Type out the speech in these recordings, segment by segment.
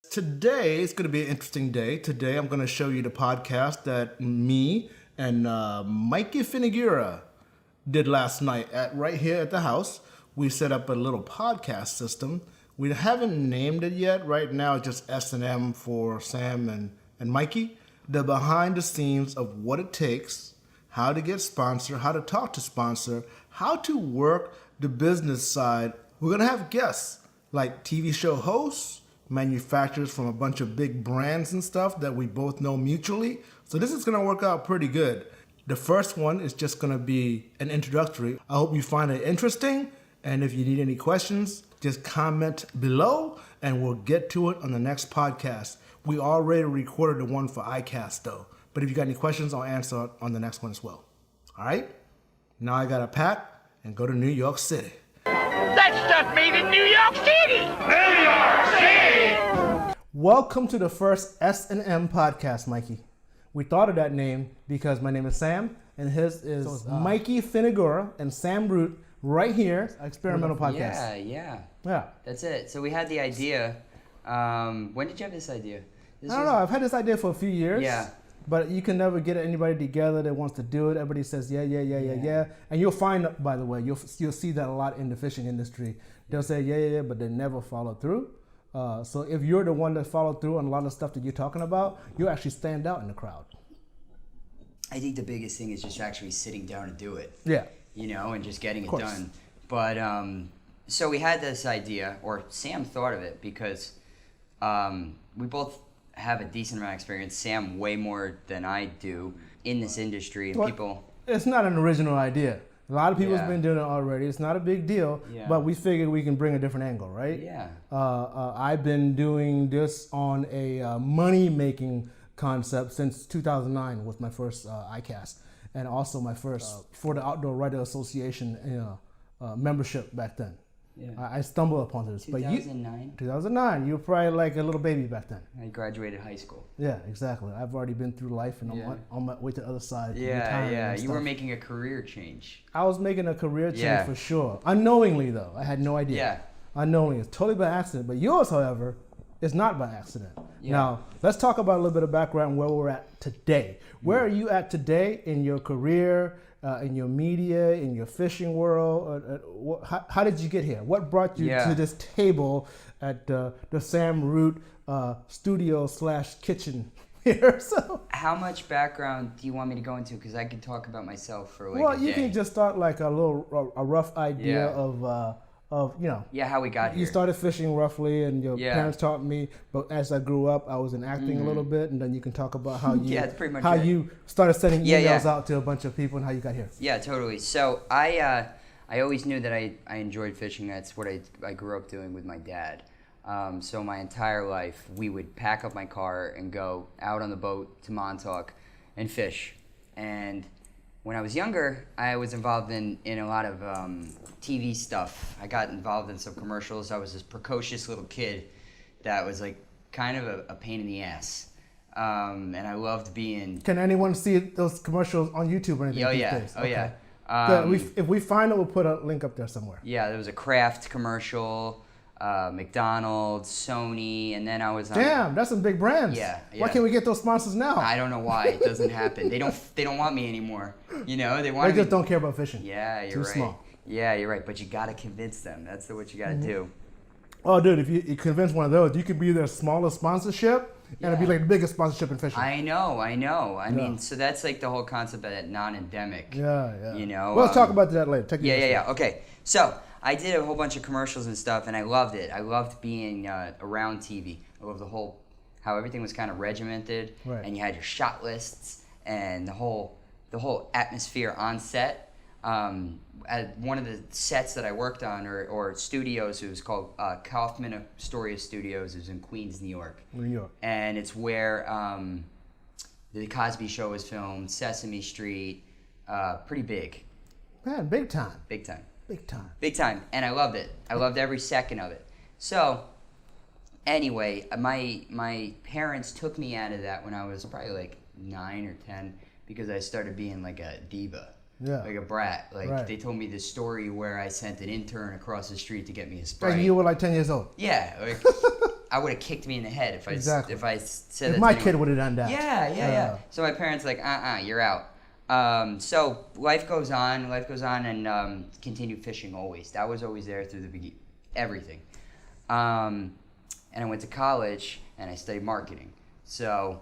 Today is going to be an interesting day. Today I'm going to show you the podcast that me and Mikey Finiguerra did last night right here at the house. We set up a little podcast system. We haven't named it yet. Right now it's just S&M for Sam and Mikey. The behind the scenes of what it takes, how to get sponsor, how to talk to sponsor, how to work the business side. We're going to have guests like TV show hosts, manufacturers from a bunch of big brands and stuff that we both know mutually. So this is going to work out pretty good. The first one is just going to be an introductory. I hope you find it interesting. And if you need any questions, just comment below and we'll get to it on the next podcast. We already recorded the one for iCast though. But if you got any questions, I'll answer on the next one as well. All right? Now I got to pack and go to New York City. That stuff made in New York City! New York City! Welcome to the first S&M podcast, Mikey. We thought of that name because my name is Sam and his is Mikey Finiguerra and Sam Root right here, experimental podcast. Yeah. That's it. So we had the idea. When did you have this idea? I don't know. I've had this idea for a few years. Yeah. But you can never get anybody together that wants to do it. Everybody says, yeah. And you'll find, by the way, you'll see that a lot in the fishing industry. They'll say, yeah, but they never follow through. So if you're the one that followed through on a lot of stuff that you're talking about, you'll actually stand out in the crowd. I think the biggest thing is just actually sitting down and do it. Yeah. And just getting it done. But so we had this idea, or Sam thought of it because we both have a decent amount of experience. Sam way more than I do in this industry. And people. It's not an original idea. A lot of people's been doing it already. It's not a big deal, but we figured we can bring a different angle, right? Yeah. I've been doing this on a money-making concept since 2009 was my first iCast, and also my first for the Outdoor Writer Association membership back then. Yeah. I stumbled upon this. 2009? 2009. You were probably like a little baby back then. I graduated high school. Yeah, exactly. I've already been through life and I'm on my way to the other side. Yeah. You were making a career change. I was making a career change for sure. Unknowingly, though. I had no idea. Yeah. Unknowingly. It's totally by accident. But yours, however, is not by accident. Yeah. Now, let's talk about a little bit of background where we're at today. Where are you at today in your career, in your media, in your fishing world? How did you get here? What brought you to this table at the Sam Root studio/kitchen here? So, how much background do you want me to go into? Because I could talk about myself for like well, a day. you can just start like a rough idea of how we got here. You started fishing roughly, and your parents taught me. But as I grew up, I was in acting a little bit, and then you can talk about how you that's pretty much you started sending emails out to a bunch of people and how you got here. Yeah, totally. So I always knew that I enjoyed fishing. That's what I grew up doing with my dad. So my entire life, we would pack up my car and go out on the boat to Montauk and fish. And when I was younger, I was involved in a lot of TV stuff. I got involved in some commercials. I was this precocious little kid that was like kind of a pain in the ass. And I loved being... Can anyone see those commercials on YouTube or anything? Yeah. If we find it, we'll put a link up there somewhere. Yeah, there was a Kraft commercial, McDonald's, Sony, and then I was on... Damn, that's some big brands. Yeah. Why can't we get those sponsors now? I don't know why it doesn't happen. They don't want me anymore. They just don't care about fishing. Yeah, you're Too right. small. Yeah, you're right. But you got to convince them. That's what you got to do. Oh, dude, if you convince one of those, you could be their smallest sponsorship, and it'd be like the biggest sponsorship in fishing. I know. I mean, so that's like the whole concept of that non-endemic. Yeah. Well, let's talk about that later. Yeah. Okay. So I did a whole bunch of commercials and stuff, and I loved it. I loved being around TV. I loved how everything was kind of regimented, and you had your shot lists and the whole atmosphere on set. At one of the sets that I worked on, or studios, it was called Kaufman Astoria Studios. It was in Queens, New York. And it's where the Cosby Show was filmed, Sesame Street, pretty big. Man, big time. Big time. Big time. Big time. And I loved it. I loved every second of it. So, anyway, my parents took me out of that when I was probably like 9 or 10 because I started being like a diva. Yeah. Like a brat. Like, they told me this story where I sent an intern across the street to get me a Sprite. And you were like 10 years old. Yeah. Like, I would have kicked me in the head if I said If that. my to kid anyone. would have done that. Yeah. So my parents like, you're out. So life goes on, and continue fishing always. That was always there through the beginning, everything. And I went to college and I studied marketing. So,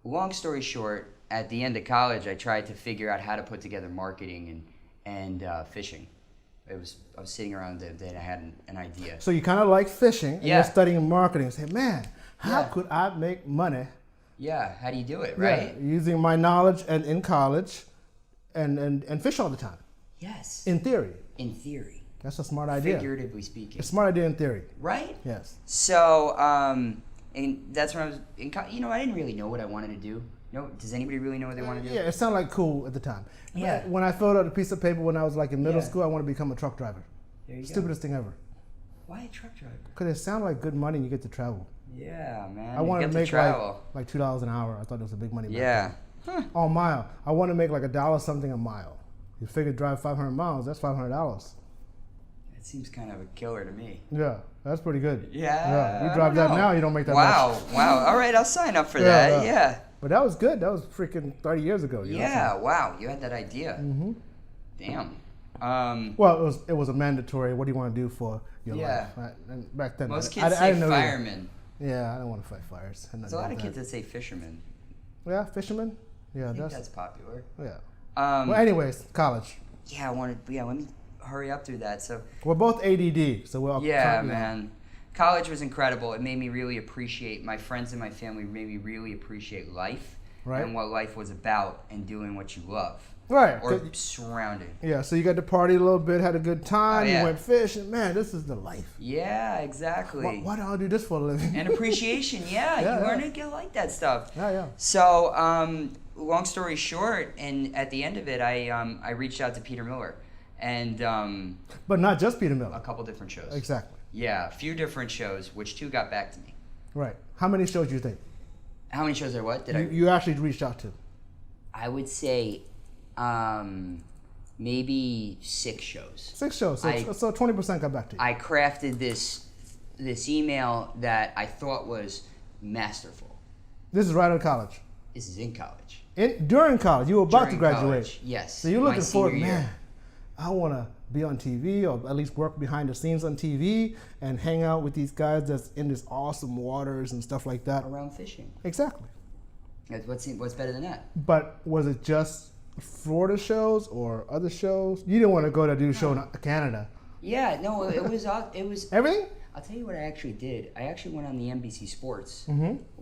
long story short, at the end of college, I tried to figure out how to put together marketing and fishing. I was sitting around the day and I had an idea. So you kind of like fishing, and you're studying marketing. Say, man, how Yeah. could I make money? Yeah, how do you do it, right? Yeah, using my knowledge and in college, and fish all the time. Yes. In theory, In theory. that's a smart idea. Figuratively speaking. A smart idea in theory. Right? Yes. So, and that's when I was in I didn't really know what I wanted to do. Does anybody really know what they want to do? Yeah, it sounded like cool at the time. Yeah. When I filled out a piece of paper when I was like in middle Yeah. school, I want to become a truck driver. There you go. Stupidest thing ever. Why a truck driver? Because it sounded like good money and you get to travel. Yeah, man. I wanted you to get make travel. like $2 an hour. I thought it was a big money back Yeah. then. On mile. I want to make like $1 something a mile. You figure drive 500 miles, that's $500. That seems kind of a killer to me. Yeah, that's pretty good. Yeah. You I drive don't that know. now, you don't make that wow, much. Wow. All right, I'll sign up for Yeah, that. yeah. Yeah. But that was good. That was freaking 30 years ago. You know what I'm Yeah. saying? Wow. You had that idea. Mm-hmm. Damn. Well, it was a mandatory. What do you want to do for your Yeah. life? Right? And back then, Most I kids didn't say know fireman. Yeah, I don't want to fight fires. There's a lot of kids that say fisherman. Yeah, fisherman. Yeah, I think that's popular. yeah. Well, anyways, college. Yeah, let me hurry up through that. So We're both ADD, so we're all yeah, you know. man. College was incredible. It made me really appreciate my friends and my family. Made me really appreciate life and what life was about, and doing what you love. Right. Or surrounding. Yeah, so you got to party a little bit, had a good time, yeah. you went fishing. Man, this is the life. Yeah, exactly. Why do I do this for a living? And appreciation, yeah. You learn to get like that stuff. Yeah. So, long story short, and at the end of it, I reached out to Peter Miller, and But not just Peter Miller. a couple different shows. Exactly. Yeah, a few different shows, which 2 got back to me. Right. How many shows do you think? How many shows are what? You actually reached out to? I would say maybe 6 shows. 6 shows. So 20% got back to you. I crafted this email that I thought was masterful. This is right out of college. This is in college. During college, you were about to During graduate. college, yes. So you're looking my forward, senior year. man. I want to be on TV, or at least work behind the scenes on TV and hang out with these guys that's in this awesome waters and stuff like that. Around fishing. Exactly. What's better than that? But was it just Florida shows or other shows? You didn't want to go to do a show in Canada. Yeah, no, it was Everything? I'll tell you what I actually did. I actually went on the NBC Sports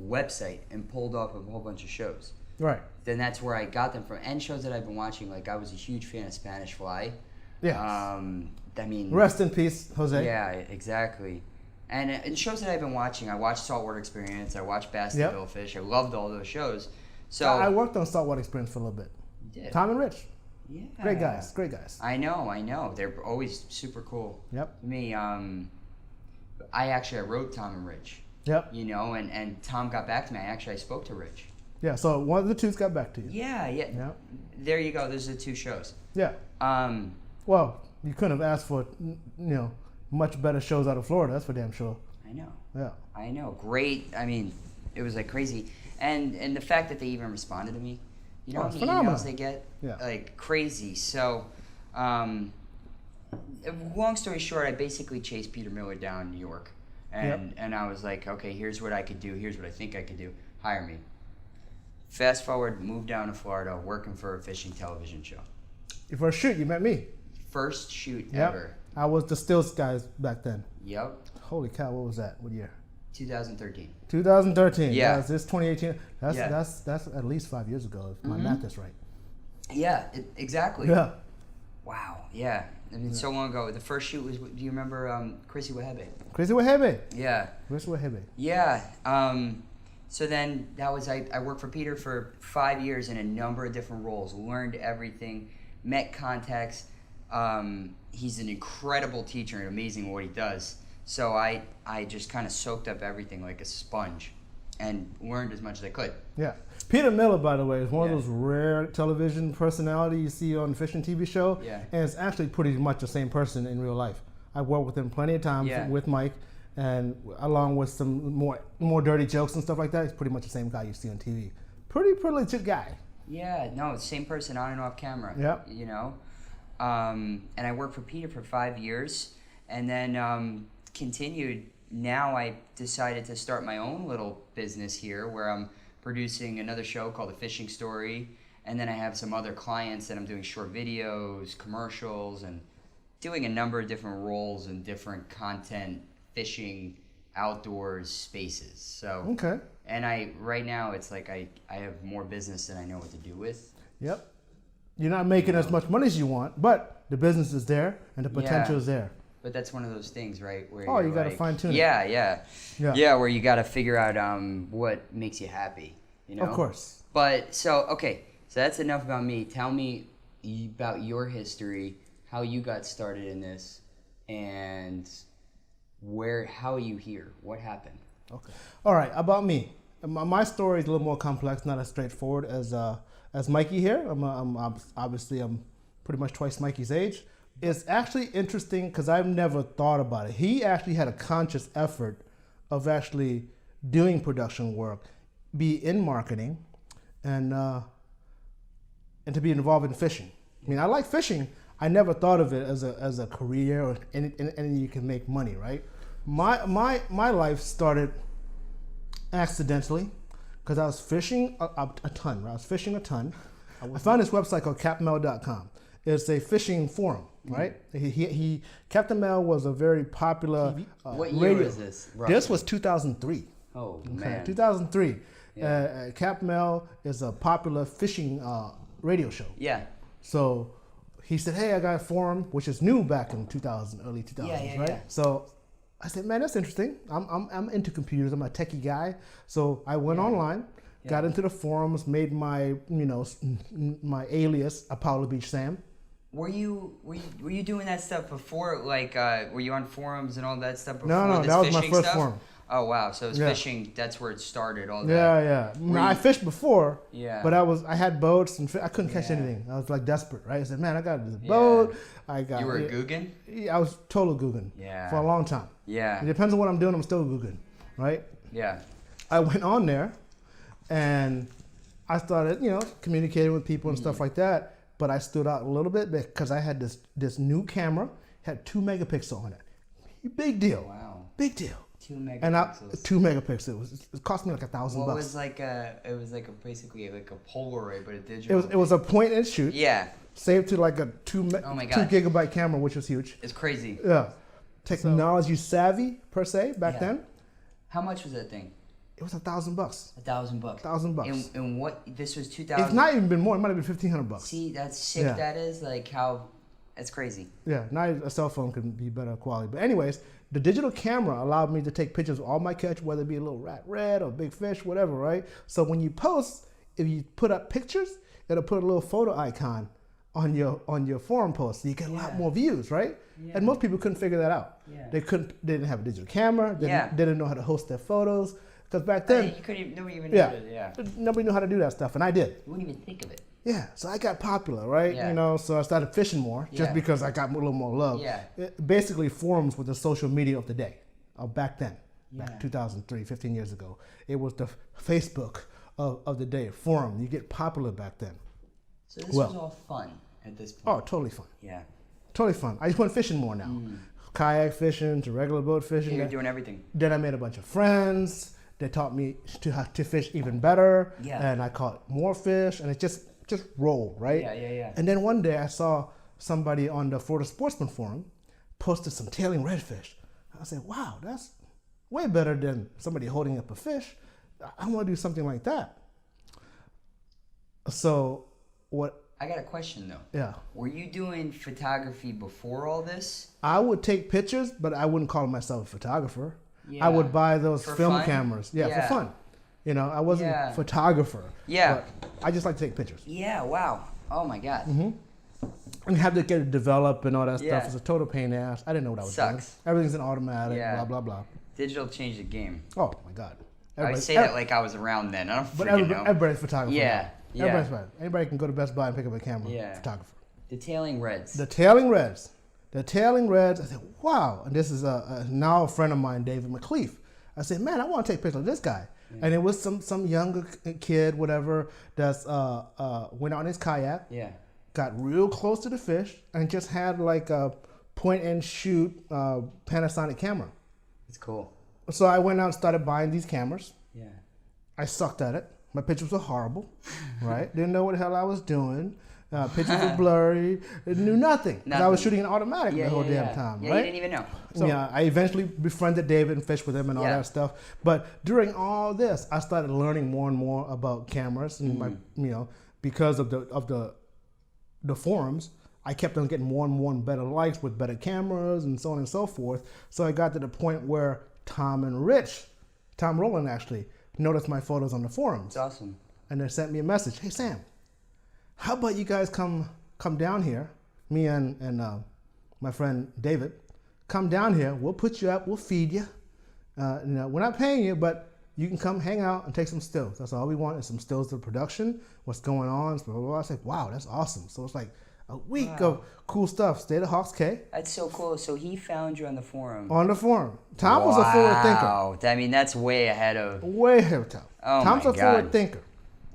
website and pulled off a whole bunch of shows. Right. Then that's where I got them from, and shows that I've been watching. Like, I was a huge fan of Spanish Fly. Yeah. I mean, Rest in peace, Jose. Yeah, exactly. And shows that I've been watching, I watched Saltwater Experience, I watched Bass and Billfish. I loved all those shows. So I worked on Saltwater Experience for a little bit. You did. Tom and Rich. Yeah. Great guys. I know. They're always super cool. Yep. To me, I wrote Tom and Rich. Yep. And Tom got back to me. I spoke to Rich. Yeah, so one of the 2's got back to you. Yeah. Yep. There you go. Those are the 2 shows. Yeah. Well, you couldn't have asked for, much better shows out of Florida. That's for damn sure. I know. Yeah. I know. Great. I mean, it was like crazy. And the fact that they even responded to me. You know how many phenomenal. emails they get? Yeah. Like crazy. So, long story short, I basically chased Peter Miller down in New York. And I was like, okay, here's what I could do. Here's what I think I could do. Hire me. Fast forward, moved down to Florida, working for a fishing television show. Your first shoot, you met me. First shoot Yep. ever. I was the stills guys back then. Yep. Holy cow, what was that? What year? 2013. 2013. Yeah. This 2018. Yeah. That's at least 5 years ago, if my math is right. Yeah, exactly. Yeah. Wow. Yeah. I mean, so long ago. The first shoot was. Do you remember Chrissy Wahebe? Crazy Wahebe. Yeah. Chris Wahebe. Yeah. So then that was I worked for Peter for 5 years in a number of different roles. Learned everything. Met contacts. He's an incredible teacher and amazing at what he does. So I just kind of soaked up everything like a sponge, and learned as much as I could. Yeah. Peter Miller, by the way, is one of those rare television personality you see on fishing TV show. Yeah. And it's actually pretty much the same person in real life. I worked with him plenty of times with Mike. and along with some more dirty jokes and stuff like that, he's pretty much the same guy you see on TV. Pretty legit guy. Yeah, no, same person on and off camera. Yep. You know, and I worked for Peter for 5 years, and then continued. Now I decided to start my own little business here, where I'm producing another show called The Fishing Story, and then I have some other clients that I'm doing short videos, commercials, and doing a number of different roles in different content, fishing, outdoors spaces. So Okay. and right now it's like I have more business than I know what to do with. Yep. You're not making as much money as you want, but the business is there and the potential Yeah. is there. But that's one of those things, right? Where Oh, you're you gotta like, fine-tune it. Yeah, where you gotta figure out what makes you happy. You know. Of course. But so that's enough about me. Tell me about your history, how you got started in this, and how are you here? What happened? Okay. All right. About me, my story is a little more complex, not as straightforward as Mikey here. I'm obviously pretty much twice Mikey's age. It's actually interesting because I've never thought about it. He actually had a conscious effort of actually doing production work, be in marketing, and to be involved in fishing. I mean, I like fishing. I never thought of it as a career or anything you can make money, right? My life started accidentally because I was fishing a ton. Right? I was fishing a ton. I found this website called capmel.com. It's a fishing forum, right? Captain Mel was a very popular what year radio. was this? Roughly? This was 2003. Oh Okay, man. 2003. Yeah. Cap Mel is a popular fishing radio show. Yeah. So he said, "Hey, I got a forum," which is new back in 2000, early 2000s, Yeah, right? yeah. So I said, "Man, that's interesting. I'm into computers. I'm a techie guy." So I went online, got into the forums, made my my alias Apollo Beach Sam. Were you doing that stuff before? Like, were you on forums and all that stuff before? No, this that was my fishing first stuff? forum. Oh wow, so it's Yeah. fishing. That's where it started. All that. Yeah. Now, I fished before, Yeah. but I had boats and I couldn't catch Yeah. anything. I was like desperate, right? I said, "Man, I got this boat. I got." You were a Guggen? Yeah, I was total Guggen. Yeah. For a long time. Yeah. It depends on what I'm doing. I'm still Guggen, right? Yeah. I went on there, and I started, communicating with people and stuff like that. But I stood out a little bit because I had this new camera, had 2 megapixels on it. Big deal. Wow. Big deal. 2 megapixels. And 2 megapixels. It cost me like $1,000 What bucks. was basically like a Polaroid, but a digital. It was a point and shoot. Yeah. Saved to like a 2 my God. gigabyte camera, which was huge. It's crazy. Yeah. Technology savvy per se back then. How much was that thing? It was $1,000 bucks. $1,000. $1,000. And what? This was 2000. It's not even been more. It might have been $1,500 bucks. See, that's sick. Yeah. That is like how. That's crazy. Yeah, now a cell phone can be better quality. But anyways, the digital camera allowed me to take pictures of all my catch, whether it be a little red or big fish, whatever, right? So when you post, if you put up pictures, it'll put a little photo icon on your forum post, so you get a lot more views, right? Yeah. And most people couldn't figure that out. Yeah. They didn't have a digital camera. They didn't know how to host their photos. Because back then, You couldn't even. Nobody even knew it. Yeah. nobody knew how to do that stuff, and I did. You wouldn't even think of it. Yeah, so I got popular, right? Yeah. So I started fishing more just Yeah. because I got a little more love. Yeah. Basically, forums were the social media of the day, back then, Yeah. back 2003, 15 years ago. It was the Facebook of the day, forum. You get popular back then. So this was all fun at this point. Oh, totally fun. Yeah. Totally fun. I just went fishing more now. Kayak fishing to regular boat fishing. You're doing everything. Then I made a bunch of friends. They taught me to fish even better. Yeah. And I caught more fish, and it just rolled, right? Yeah. And then one day I saw somebody on the Florida Sportsman Forum posted some tailing redfish. I said, "Wow, that's way better than somebody holding up a fish. I want to do something like that." So what? I got a question though. Yeah. Were you doing photography before all this? I would take pictures, but I wouldn't call myself a photographer. Yeah. I would buy those For film fun? cameras. Yeah, Yeah. for fun. I wasn't Yeah. a photographer. Yeah. But I just like to take pictures. Yeah. Wow. Oh my God. And have to get it developed and all that Yeah. stuff. It's a total pain in the ass. I didn't know what I was Sucks. doing. Everything's in automatic, Yeah. blah, blah, blah. Digital changed the game. Oh, my God. I say that like I was around then. I don't But freaking know. everybody's a photographer. Yeah, now. yeah. Everybody's right. Anybody can go to Best Buy and pick up a camera. Yeah. Photographer. The tailing reds. The tailing reds. the tailing reds. I said, wow. And this is now a friend of mine, David McLeaf. I said, man, I want to take pictures of this guy. And it was some younger kid, whatever, that's went on his kayak, got real close to the fish, and just had like a point and shoot Panasonic camera. It's cool. So I went out and started buying these cameras. Yeah. I sucked at it. My pictures were horrible, right? Didn't know what the hell I was doing. Pictures were blurry. Knew nothing. I was shooting an automatic the whole damn time, right? You didn't even know. So, I eventually befriended David and fished with him and all that stuff. But during all this, I started learning more and more about cameras, and because of the forums, I kept on getting more and more better likes with better cameras and so on and so forth. So I got to the point where Tom Rowland actually noticed my photos on the forums. That's awesome. And they sent me a message. Hey Sam, how about you guys come down here? Me and my friend David, come down here. We'll put you up. We'll feed you. We're not paying you, but you can come hang out and take some stills. That's all we want is some stills of the production. What's going on? Blah, blah, blah. I was like, wow, that's awesome. So it's like a week of cool stuff. Stayed at Hawks Cay. That's so cool. So he found you on the forum. On the forum. Tom was a forward thinker. Wow. I mean, that's way ahead of... Way ahead of Tom. Oh Tom's my a forward thinker.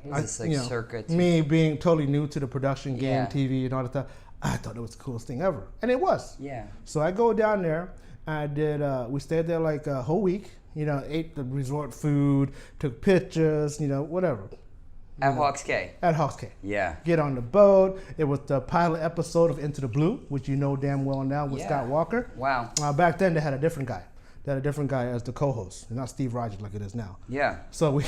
It's like circuits. Me being totally new to the production game, TV, and all that stuff, I thought it was the coolest thing ever. And it was. Yeah. So I go down there. I did, we stayed there like a whole week. Ate the resort food, took pictures, whatever. At Hawks Cay. At Hawks Cay. Yeah. Get on the boat. It was the pilot episode of Into the Blue, which you know damn well now with Scott Walker. Wow. Back then they had a different guy. They had a different guy as the co-host, not Steve Rogers like it is now. Yeah. So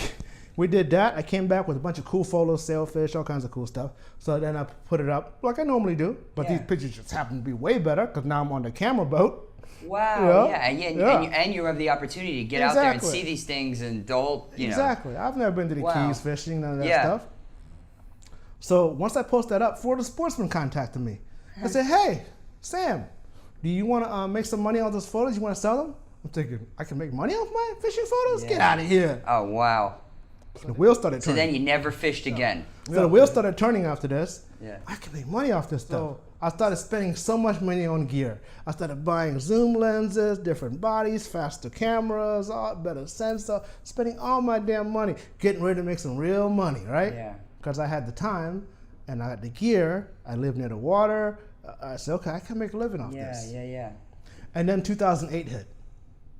we did that. I came back with a bunch of cool photos, sailfish, all kinds of cool stuff. So then I put it up like I normally do, but these pictures just happen to be way better because now I'm on the camera boat. Wow, and you have the opportunity to get out there and see these things and Exactly. I've never been to the Keys fishing, none of that stuff. So once I post that up, Florida Sportsman contacted me. I said, hey, Sam, do you want to make some money on those photos? You want to sell them? I'm thinking, I can make money off my fishing photos? Get out of here. Oh, wow. The wheels started turning. So then you never fished again. So the wheels started turning after this. Yeah. I can make money off this stuff. So I started spending so much money on gear. I started buying zoom lenses, different bodies, faster cameras, better sensor, spending all my damn money, getting ready to make some real money, right? Yeah. Because I had the time and I had the gear. I lived near the water. I said, okay, I can make a living off this. Yeah. And then 2008 hit.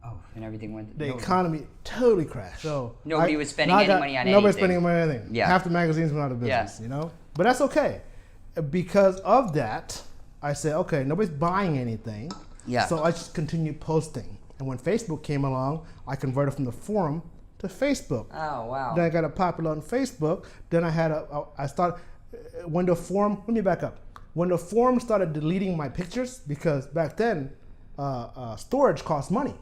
Oh, and everything went... The economy totally crashed. So nobody was spending any money on anything. Nobody spending money on anything. Yeah. Half the magazines went out of business, But that's okay. Because of that, I said, okay, nobody's buying anything. Yeah. So I just continued posting. And when Facebook came along, I converted from the forum to Facebook. Oh, wow. Then I got it popular on Facebook. Then I had when the forum, let me back up. When the forum started deleting my pictures, because back then, storage cost money.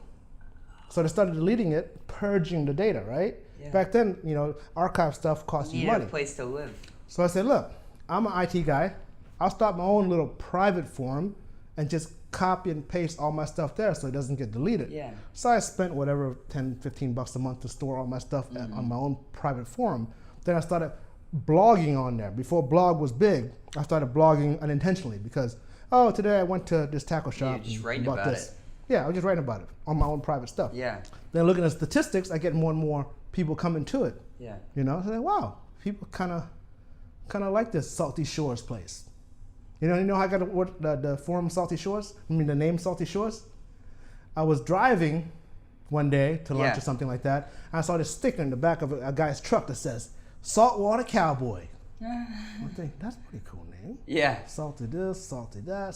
So they started deleting it, purging the data, right? Yeah. Back then, archive stuff cost you money. You need a place to live. So I said, look, I'm an IT guy. I'll start my own little private forum and just copy and paste all my stuff there so it doesn't get deleted. Yeah. So I spent whatever, $10, $15 a month to store all my stuff on my own private forum. Then I started blogging on there. Before blog was big, I started blogging unintentionally because, today I went to this tackle shop. You're just writing about it. Yeah, I was just writing about it on my own private stuff. Yeah. Then looking at statistics, I get more and more people coming to it. Yeah. So wow, people kind of like this Salty Shores place. You know how I got the forum Salty Shores? I mean the name Salty Shores? I was driving one day to lunch or something like that. And I saw this sticker in the back of a guy's truck that says, Saltwater Cowboy. I think that's a pretty cool name. Yeah. Salty this, salty that,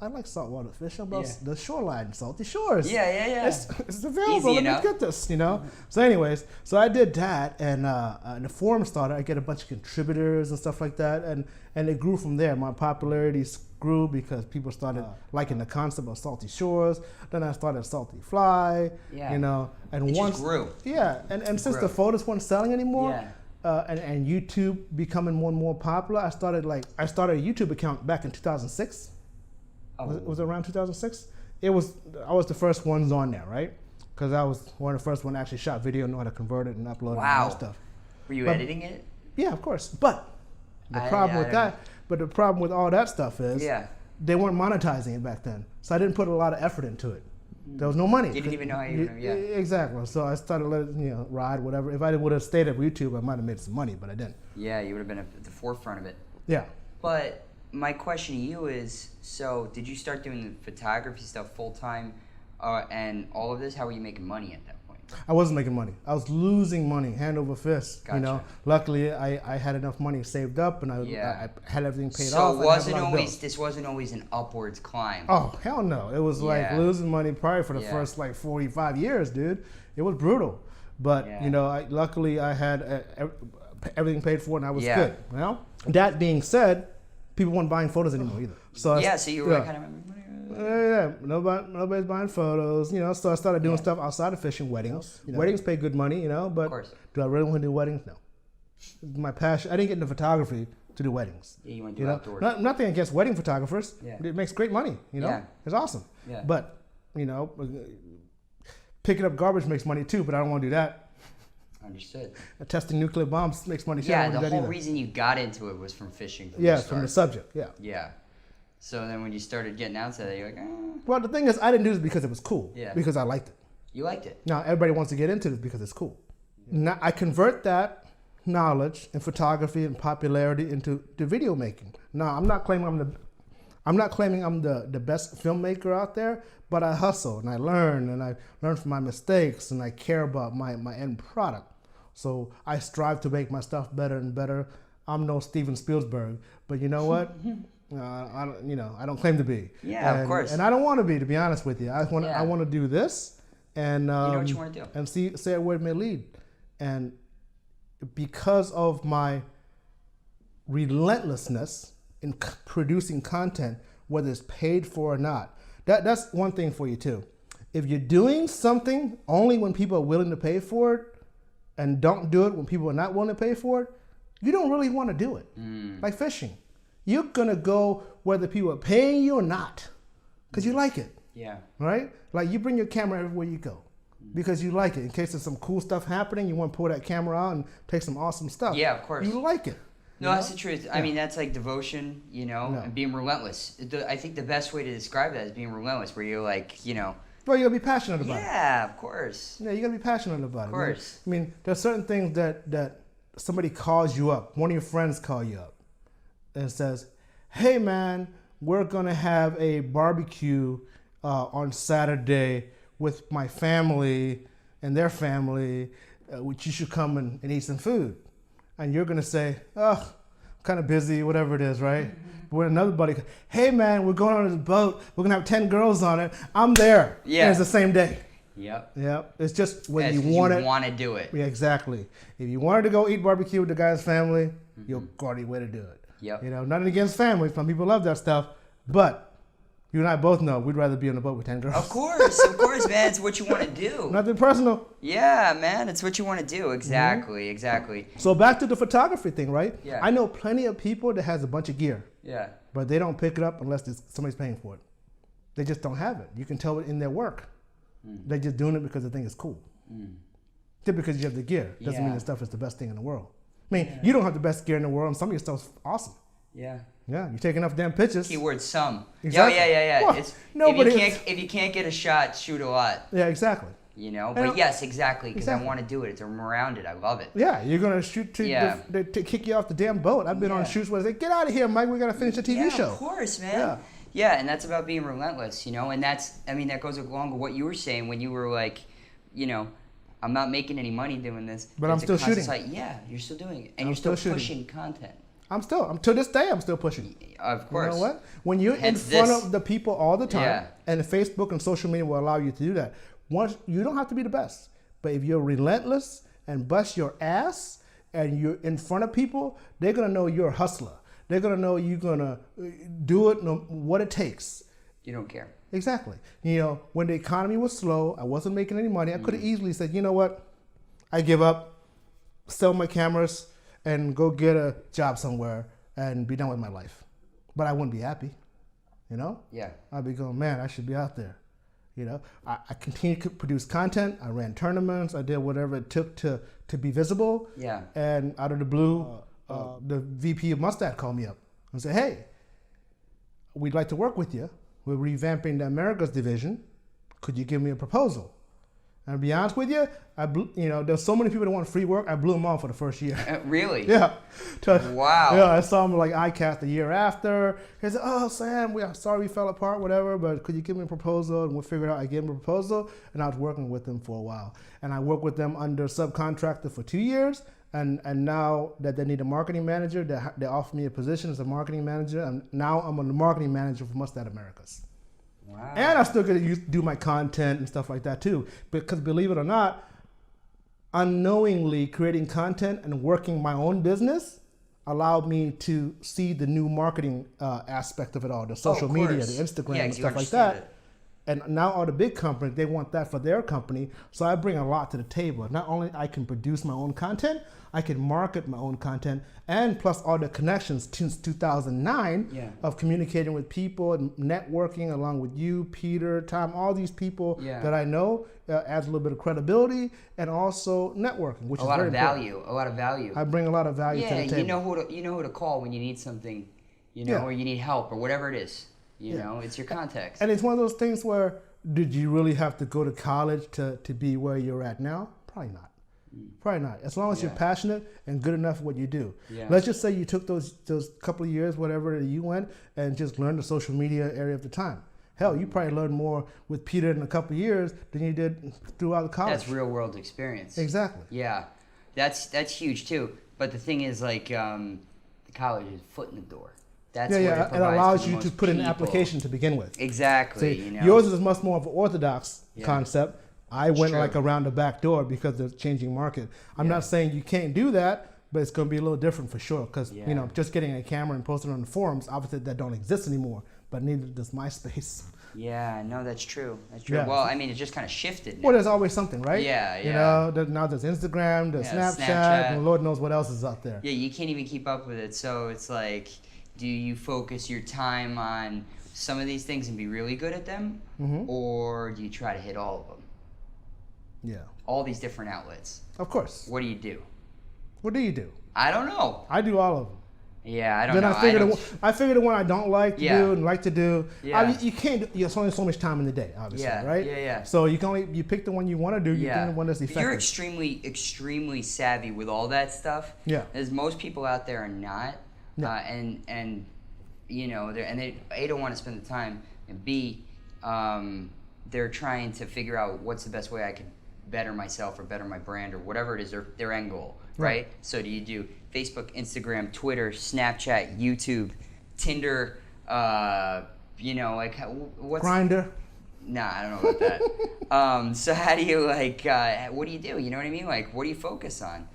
I like saltwater fish. How about the shoreline, Salty Shores? Yeah. It's available. Let me get this, So anyways, so I did that, and the forum started. I get a bunch of contributors and stuff like that, and it grew from there. My popularity grew because people started liking the concept of Salty Shores. Then I started Salty Fly, and it once just grew. Yeah, and since the photos weren't selling anymore. And YouTube becoming more and more popular, I started a YouTube account back in 2006. Was it around 2006? I was the first ones on there, right? Because I was one of the first one that actually shot video, know how to convert it and upload it and all that stuff. Were you editing it? Yeah, of course. But the problem with all that stuff is they weren't monetizing it back then. So I didn't put a lot of effort into it. There was no money. You didn't even know how you were going to, Exactly. So I started letting it, ride, whatever. If I would have stayed at YouTube, I might have made some money, but I didn't. Yeah, you would have been at the forefront of it. Yeah. But my question to you is, so did you start doing the photography stuff full-time and all of this? How were you making money at that point? I wasn't making money. I was losing money, hand over fist. Gotcha. Luckily, I had enough money saved up, and I had everything paid off. So this wasn't always an upwards climb. Oh, hell no. It was like losing money probably for the first like 45 years, dude. It was brutal. But, luckily I had everything paid for, and I was good. That being said, people weren't buying photos anymore either. So so you were kind of... nobody's buying photos, so I started doing stuff outside of fishing, weddings. Weddings pay good money, but do I really want to do weddings? No. It's my passion. I didn't get into photography to do weddings. Yeah, you want to do outdoors. Nothing against wedding photographers. Yeah. It makes great money, It's awesome. Yeah. But, picking up garbage makes money too, but I don't want to do that. Understood. Testing nuclear bombs makes money too. Yeah, the whole reason you got into it was from fishing. From the subject, Yeah. So then when you started getting outside that, you're like, Well, the thing is, I didn't do this because it was cool. Yeah. Because I liked it. You liked it. Now, everybody wants to get into this because it's cool. Yeah. Now, I convert that knowledge in photography and popularity into video making. Now, I'm not claiming I'm the best filmmaker out there, but I hustle and I learn from my mistakes, and I care about my end product. So I strive to make my stuff better and better. I'm no Steven Spielberg, but you know what? I don't claim to be. Yeah, of course. And I don't want to be honest with you. I want to do this, and you know what you want to do, and see where it may lead. And because of my relentlessness in producing content, whether it's paid for or not, that's one thing for you too. If you're doing something only when people are willing to pay for it, and don't do it when people are not willing to pay for it, you don't really want to do it. Like fishing. You're going to go whether people are paying you or not because you like it. Yeah. Right? Like you bring your camera everywhere you go because you like it. In case there's some cool stuff happening, you want to pull that camera out and take some awesome stuff. Yeah, of course. You like it. No, that's the truth. I mean, that's like devotion, and being relentless. I think the best way to describe that is being relentless, where you're like, Well, you got to be passionate about it. Yeah, of course. Yeah, you got to be passionate about it. Of course. I mean, there's certain things that somebody calls you up, one of your friends call you up, and says, hey man, we're gonna have a barbecue on Saturday with my family and their family, which you should come and eat some food. And you're gonna say, oh, I'm kind of busy, whatever it is, right? But when another buddy, hey man, we're going on this boat, we're gonna have 10 girls on it, I'm there. Yeah. And it's the same day. Yep. It's just when you want to do it. Yeah, exactly. If you wanted to go eat barbecue with the guy's family, you'll go the way to do it. Yep. Nothing against family. Some people love that stuff, but you and I both know we'd rather be on the boat with 10 girls. Of course, man. It's what you want to do. Nothing personal. Yeah, man. It's what you want to do. Exactly. So back to the photography thing, right? Yeah. I know plenty of people that has a bunch of gear. Yeah. But they don't pick it up unless somebody's paying for it. They just don't have it. You can tell it in their work. They're just doing it because they think it's cool. Just because you have the gear doesn't mean the stuff is the best thing in the world. I mean, you don't have the best gear in the world, and some of your stuff's awesome. Yeah. Yeah, you take enough damn pictures. Keyword some. Exactly. Yeah. Well, if you can't get a shot, shoot a lot. Yeah, exactly. But yes, exactly, because I want to do it. I'm around it. I love it. Yeah, you're going to shoot to kick you off the damn boat. I've been on shoots where they say, get out of here, Mike, we got to finish the TV show. Of course, man. Yeah, and that's about being relentless, and that goes along with what you were saying when you were like, I'm not making any money doing this. But I'm still shooting. Yeah, you're still doing it. And you're still pushing content. To this day, I'm still pushing. Of course. You know what? When you're in front of the people all the time, and Facebook and social media will allow you to do that, you don't have to be the best. But if you're relentless and bust your ass and you're in front of people, they're going to know you're a hustler. They're going to know you're going to do it what it takes. You don't care. Exactly. When the economy was slow, I wasn't making any money. I could have easily said, you know what? I give up, sell my cameras, and go get a job somewhere and be done with my life. But I wouldn't be happy, Yeah. I'd be going, man, I should be out there. I continued to produce content. I ran tournaments. I did whatever it took to be visible. Yeah. And out of the blue, the VP of Mustad called me up and said, hey, we'd like to work with you. We're revamping the Americas division. Could you give me a proposal? And to be honest with you, there's so many people that want free work. I blew them off for the first year. Really? Yeah. Wow. Yeah, I saw him like ICAST the year after. He said, "Oh, Sam, I'm sorry we fell apart, whatever, but could you give me a proposal?" And we figured out I gave him a proposal, and I was working with them for a while. And I worked with them under subcontractor for 2 years. And now that they need a marketing manager, they offered me a position as a marketing manager. And now I'm a marketing manager for Mustad Americas. Wow. And I still get to do my content and stuff like that too. Because believe it or not, unknowingly creating content and working my own business allowed me to see the new marketing aspect of it all, the social media, the Instagram, and stuff like that. And now all the big companies, they want that for their company. So I bring a lot to the table. Not only I can produce my own content, I can market my own content, and plus all the connections since 2009 of communicating with people and networking along with you, Peter, Tom, all these people that I know adds a little bit of credibility and also networking, which is very important. A lot of value. I bring a lot of value to the table. You know who to call when you need something, or you need help or whatever it is. You know, it's your context. And it's one of those things where, did you really have to go to college to be where you're at now? Probably not. Probably not. As long as you're passionate and good enough at what you do. Yeah. Let's just say you took those couple of years, whatever you went, and just learned the social media area of the time. Hell, you probably learned more with Peter in a couple of years than you did throughout college. That's real world experience. Exactly. Yeah, that's huge too. But the thing is, like, the college is foot in the door. That's what it allows you to put in an application to begin with. Exactly. See, yours is much more of an orthodox concept. I went like around the back door because of the changing market. I'm not saying you can't do that, but it's going to be a little different for sure. Because just getting a camera and posting on the forums, obviously that don't exist anymore. But neither does MySpace. Yeah, no, that's true. That's true. Yeah. Well, I mean, it just kind of shifted now. Well, there's always something, right? Yeah. Now there's Instagram, there's Snapchat, and Lord knows what else is out there. Yeah, you can't even keep up with it. So it's like, do you focus your time on some of these things and be really good at them? Or do you try to hit all of them? Yeah. All these different outlets. Of course. What do you do? What do you do? I don't know. I do all of them. Yeah, I don't know. I figure the one I don't like to do and like to do. Yeah. You can't. There's only so much time in the day, obviously, right? Yeah. So you pick the one you want to do. You pick the one that's effective. You're extremely savvy with all that stuff. Yeah. As most people out there are not. No. And they A, don't want to spend the time, and B, they're trying to figure out what's the best way I could better myself or better my brand or whatever it is their end goal, right? So do you do Facebook, Instagram, Twitter, Snapchat, YouTube, Tinder, what's Grindr? Nah, I don't know about that. So how do you what do you do? You know what I mean? Like, what do you focus on?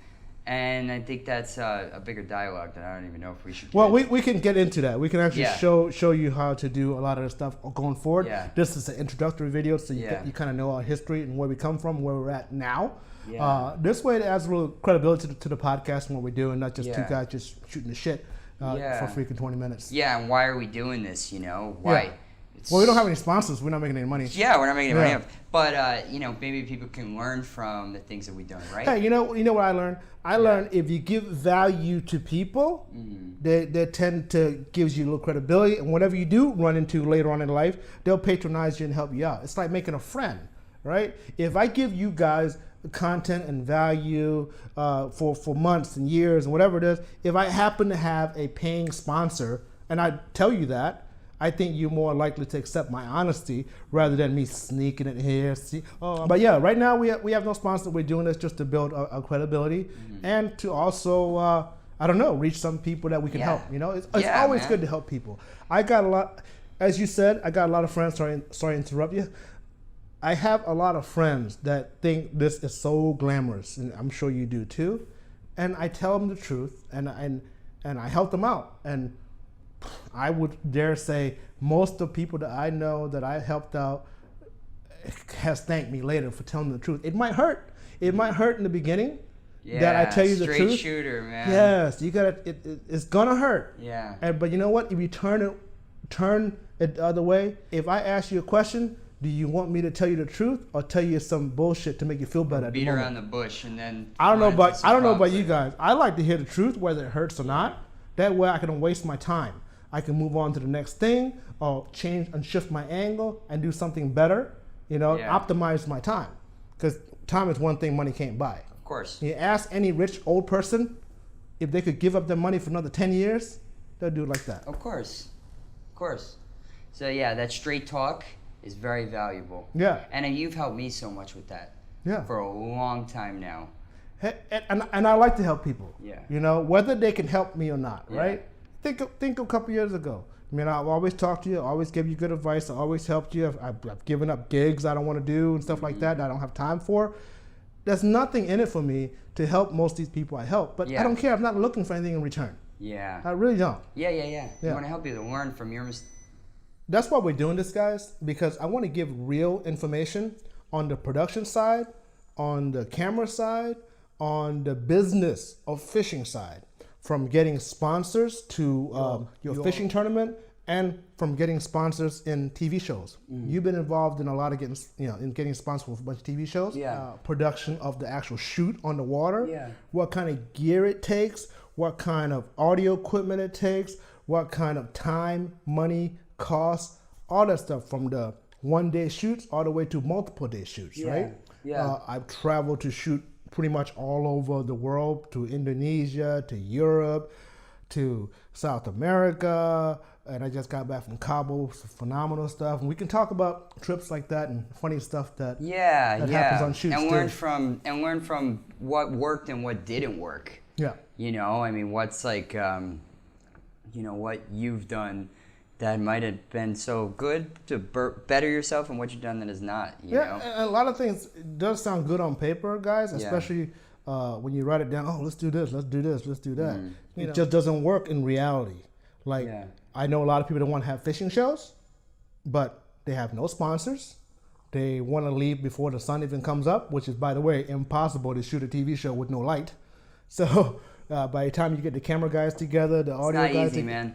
And I think that's a bigger dialogue that I don't even know if we should. Well, we can get into that. We can actually show you how to do a lot of the stuff going forward. Yeah. This is an introductory video, so you kind of know our history and where we come from, where we're at now. Yeah. This way, it adds a little credibility to the podcast and what we do, and not just two guys just shooting the shit for freaking 20 minutes. Yeah, and why are we doing this? Why? Yeah. Well, we don't have any sponsors. We're not making any money. Yeah, we're not making any money. But, maybe people can learn from the things that we've done, right? Hey, you know what I learned? I learned if you give value to people, they tend to gives you a little credibility. And whatever you do run into later on in life, they'll patronize you and help you out. It's like making a friend, right? If I give you guys content and value for months and years and whatever it is, if I happen to have a paying sponsor and I tell you that, I think you're more likely to accept my honesty rather than me sneaking it here. But yeah, right now we have no sponsor. We're doing this just to build our credibility and to also, reach some people that we can help. It's always good to help people. I got a lot, as you said, I got a lot of friends. Sorry to interrupt you. I have a lot of friends that think this is so glamorous, and I'm sure you do too. And I tell them the truth, and I help them out. And I would dare say most of the people that I know that I helped out has thanked me later for telling them the truth. It might hurt. It might hurt in the beginning that I tell you the truth. Straight shooter, man. Yes, you gotta. It's gonna hurt. Yeah. But you know what? If you turn it the other way, if I ask you a question, do you want me to tell you the truth or tell you some bullshit to make you feel better? Beat around the bush and then. I don't know about you guys. I like to hear the truth, whether it hurts or not. That way I can waste my time. I can move on to the next thing, or change and shift my angle and do something better. Optimize my time, because time is one thing money can't buy. Of course. You ask any rich old person if they could give up their money for another 10 years, they'll do it like that. Of course. So yeah, that straight talk is very valuable. Yeah. And you've helped me so much with that. Yeah. For a long time now. And I like to help people. Yeah. Whether they can help me or not, Yeah. right? Think a couple years ago. I mean, I've always talked to you, always give you good advice, I always helped you. I've given up gigs I don't want to do and stuff like that I don't have time for. There's nothing in it for me to help most of these people I help, but I don't care. I'm not looking for anything in return. Yeah. I really don't. Yeah. You want to help you to learn from your mistakes. That's why we're doing this, guys, because I want to give real information on the production side, on the camera side, on the business of fishing side, from getting sponsors to your fishing tournament, and from getting sponsors in TV shows. You've been involved in a lot of getting sponsors for a bunch of TV shows. Yeah. Production of the actual shoot on the water. Yeah. What kind of gear it takes, what kind of audio equipment it takes, what kind of time, money, cost, all that stuff, from the one-day shoots all the way to multiple day shoots, right? Yeah. I've traveled to shoot pretty much all over the world, to Indonesia, to Europe, to South America, and I just got back from Cabo. Some phenomenal stuff, and we can talk about trips like that and funny stuff that happens on shoots, and learn from what worked and what didn't work. Yeah. I mean, what's like, what you've done that might have been so good to better yourself, and what you've done that is not. You know? And a lot of things does sound good on paper, guys, especially when you write it down. Oh, let's do this, let's do this, let's do that. It just doesn't work in reality. Like, I know a lot of people that want to have fishing shows, but they have no sponsors. They want to leave before the sun even comes up, which is, by the way, impossible to shoot a TV show with no light. So by the time you get the camera guys together, the audio guys... It's not easy, man.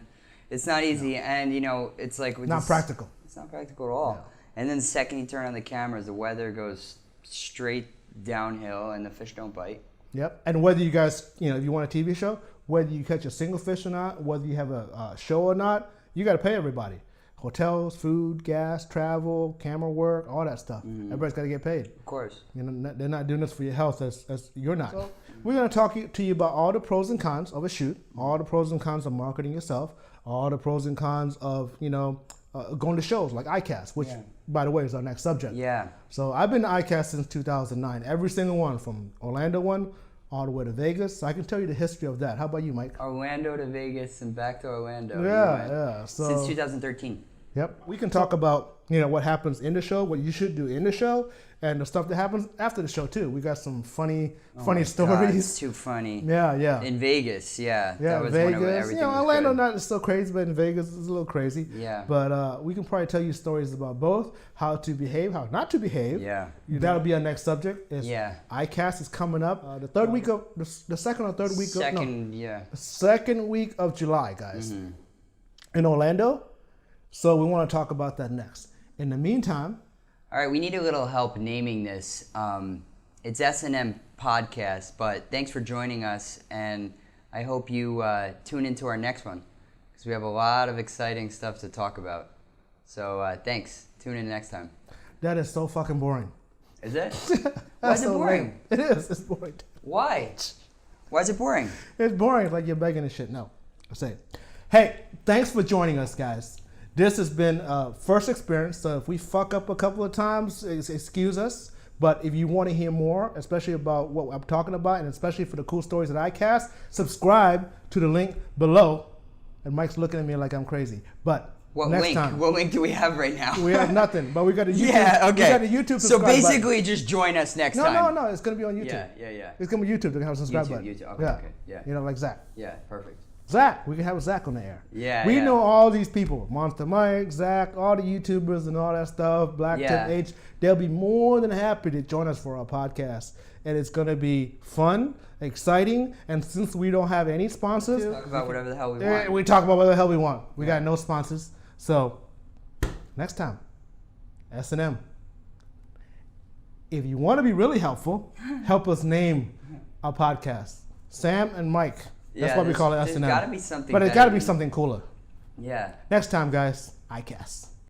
It's not easy, and it's like... Not practical. It's not practical at all. No. And then the second you turn on the cameras, the weather goes straight downhill, and the fish don't bite. Yep. And whether you guys, if you want a TV show, whether you catch a single fish or not, whether you have a show or not, you got to pay everybody. Hotels, food, gas, travel, camera work, all that stuff. Everybody's got to get paid. Of course. They're not doing this for your health as you're not. So, we're going to talk to you about all the pros and cons of a shoot, all the pros and cons of marketing yourself, all the pros and cons of, going to shows like ICAST, which, by the way, is our next subject. Yeah. So I've been to ICAST since 2009. Every single one, from Orlando one all the way to Vegas. So I can tell you the history of that. How about you, Mike? Orlando to Vegas and back to Orlando. Yeah. So, since 2013. Yep. We can talk about, what happens in the show, what you should do in the show, and the stuff that happens after the show, too. We got some funny stories. God, it's too funny. Yeah. In Vegas, that was Vegas. When everything was Orlando good. not so crazy, but in Vegas it's a little crazy. Yeah. But we can probably tell you stories about both, how to behave, how not to behave. Yeah. That'll be our next subject. ICAST is coming up. The third week of the second or third week the second week of July, guys, in Orlando. So we want to talk about that next. In the meantime, all right, we need a little help naming this. It's S&M Podcast, but thanks for joining us, and I hope you tune into our next one, because we have a lot of exciting stuff to talk about. So thanks. Tune in next time. That is so fucking boring. Is it? Why is it boring? Lame. It is. It's boring. Why? Why is it boring? It's boring. It's like you're begging and shit. No. I say it. Hey, thanks for joining us, guys. This has been first experience, so if we fuck up a couple of times, excuse us. But if you want to hear more, especially about what I'm talking about, and especially for the cool stories that I cast, subscribe to the link below. And Mike's looking at me like I'm crazy. But next time. What link do we have right now? We have nothing, but we got a YouTube. Yeah, okay. We got a YouTube so subscribe basically, just join us next time. No, it's going to be on YouTube. Yeah. It's going to be YouTube. They're going to have a subscribe button. YouTube. Okay, yeah. Like Zach. Yeah, perfect. Zach, we can have Zach on the air. Yeah, we know all these people, Monster Mike, Zach, all the YouTubers and all that stuff, Black Tip H. They'll be more than happy to join us for our podcast, and it's going to be fun, exciting, and since we don't have any sponsors, talk about whatever the hell we want. We talk about whatever the hell we want. We got no sponsors, so next time, S&M. If you want to be really helpful, help us name our podcast, Sam and Mike. That's why we call it S&M. There's got to be something. But it's got to be something cooler. Yeah. Next time, guys, I guess.